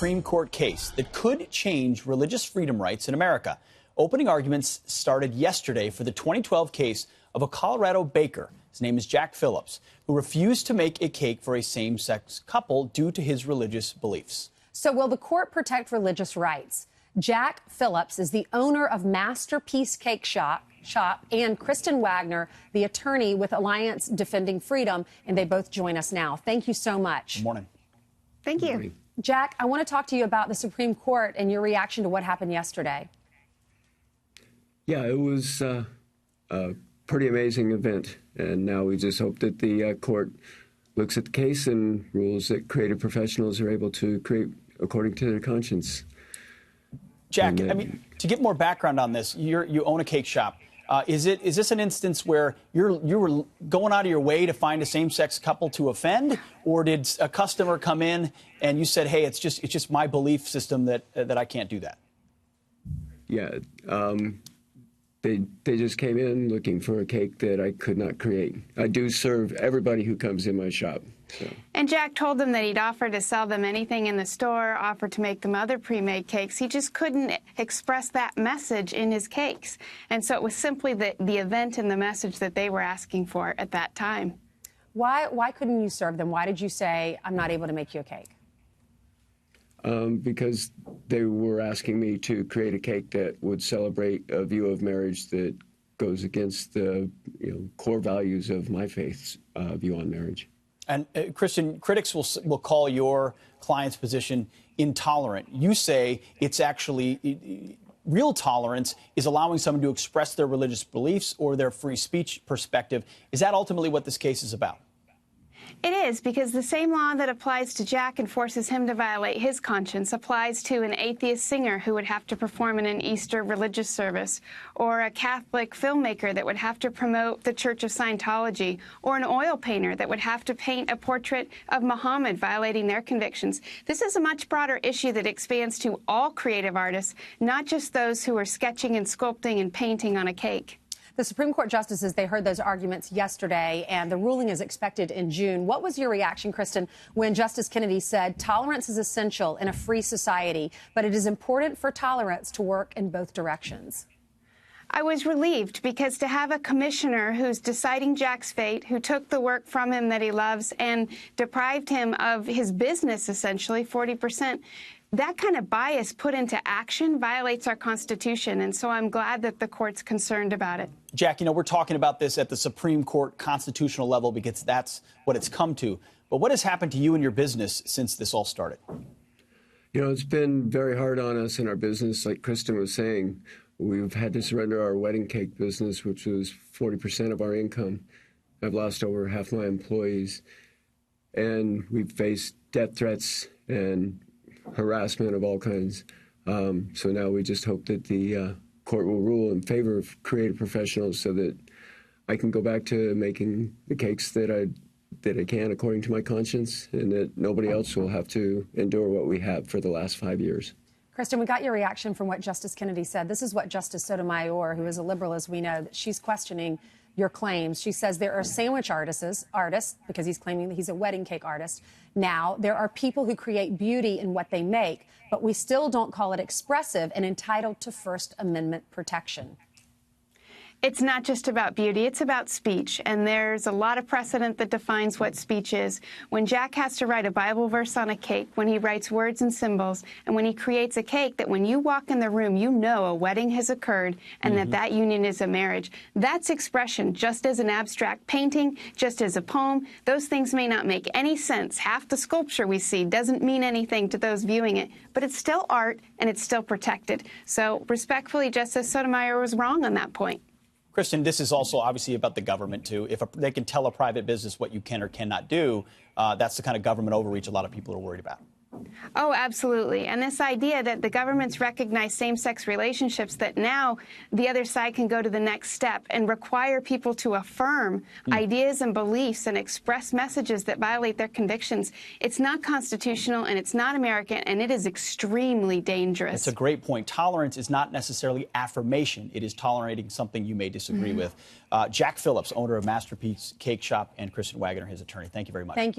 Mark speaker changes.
Speaker 1: Supreme Court case that could change religious freedom rights in America. Opening arguments started yesterday for the 2012 case of a Colorado baker. His name is Jack Phillips, who refused to make a cake for a same-sex couple due to his religious beliefs.
Speaker 2: So will the court protect religious rights? Jack Phillips is the owner of Masterpiece Cake Shop, and Kristen Wagner, the attorney with Alliance Defending Freedom, and they both join us now. Thank you so much.
Speaker 1: Good morning.
Speaker 3: Thank you.
Speaker 1: Good morning.
Speaker 2: Jack, I want to talk to you about the Supreme Court and your reaction to what happened yesterday.
Speaker 4: Yeah, it was a pretty amazing event, and now we just hope that the court looks at the case and rules that creative professionals are able to create according to their conscience.
Speaker 1: Jack, I mean, to get more background on this, you own a cake shop. Is this an instance where you were going out of your way to find a same-sex couple to offend, or did a customer come in and you said, "Hey, it's just my belief system that I can't do that"?
Speaker 4: Yeah, they just came in looking for a cake that I could not create. I do serve everybody who comes in my shop. So.
Speaker 3: And Jack told them that he'd offered to sell them anything in the store, offered to make them other pre-made cakes. He just couldn't express that message in his cakes. And so it was simply the event and the message that they were asking for at that time.
Speaker 2: Why couldn't you serve them? Why did you say, I'm not able to make you a cake?
Speaker 4: Because they were asking me to create a cake that would celebrate a view of marriage that goes against the core values of my faith's view on marriage.
Speaker 1: And Kristen, critics will call your client's position intolerant. You say it's actually real tolerance is allowing someone to express their religious beliefs or their free speech perspective. Is that ultimately what this case is about?
Speaker 3: It is, because the same law that applies to Jack and forces him to violate his conscience applies to an atheist singer who would have to perform in an Easter religious service, or a Catholic filmmaker that would have to promote the Church of Scientology, or an oil painter that would have to paint a portrait of Muhammad violating their convictions. This is a much broader issue that expands to all creative artists, not just those who are sketching and sculpting and painting on a cake.
Speaker 2: The Supreme Court justices, they heard those arguments yesterday, and the ruling is expected in June. What was your reaction, Kristen, when Justice Kennedy said tolerance is essential in a free society, but it is important for tolerance to work in both directions?
Speaker 3: I was relieved, because to have a commissioner who's deciding Jack's fate, who took the work from him that he loves and deprived him of his business, essentially, 40%, that kind of bias put into action violates our Constitution, and so I'm glad that the court's concerned about it.
Speaker 1: Jack, we're talking about this at the Supreme Court constitutional level because that's what it's come to. But what has happened to you and your business since this all started?
Speaker 4: It's been very hard on us in our business. Like Kristen was saying, we've had to surrender our wedding cake business, which was 40% of our income. I've lost over half my employees, and we've faced death threats and harassment of all kinds. So now we just hope that the court will rule in favor of creative professionals so that I can go back to making the cakes that I can according to my conscience, and that nobody else will have to endure what we have for the last 5 years.
Speaker 2: Kristen, we got your reaction from what Justice Kennedy said. This is what Justice Sotomayor, who is a liberal, as we know, she's questioning your claims. She says there are sandwich artists, because he's claiming that he's a wedding cake artist. Now, there are people who create beauty in what they make, but we still don't call it expressive and entitled to First Amendment protection.
Speaker 3: It's not just about beauty, it's about speech, and there's a lot of precedent that defines what speech is. When Jack has to write a Bible verse on a cake, when he writes words and symbols, and when he creates a cake that when you walk in the room, you know a wedding has occurred and that union is a marriage. That's expression, just as an abstract painting, just as a poem. Those things may not make any sense. Half the sculpture we see doesn't mean anything to those viewing it, but it's still art and it's still protected. So respectfully, Justice Sotomayor was wrong on that point.
Speaker 1: Kristen, this is also obviously about the government, too. If they can tell a private business what you can or cannot do, that's the kind of government overreach a lot of people are worried about.
Speaker 3: Oh, absolutely. And this idea that the government's recognized same-sex relationships, that now the other side can go to the next step and require people to affirm ideas and beliefs and express messages that violate their convictions. It's not constitutional, and it's not American, and it is extremely dangerous.
Speaker 1: It's a great point. Tolerance is not necessarily affirmation. It is tolerating something you may disagree with. Jack Phillips, owner of Masterpiece Cake Shop, and Kristen Wagner, his attorney. Thank you very much.
Speaker 2: Thank you.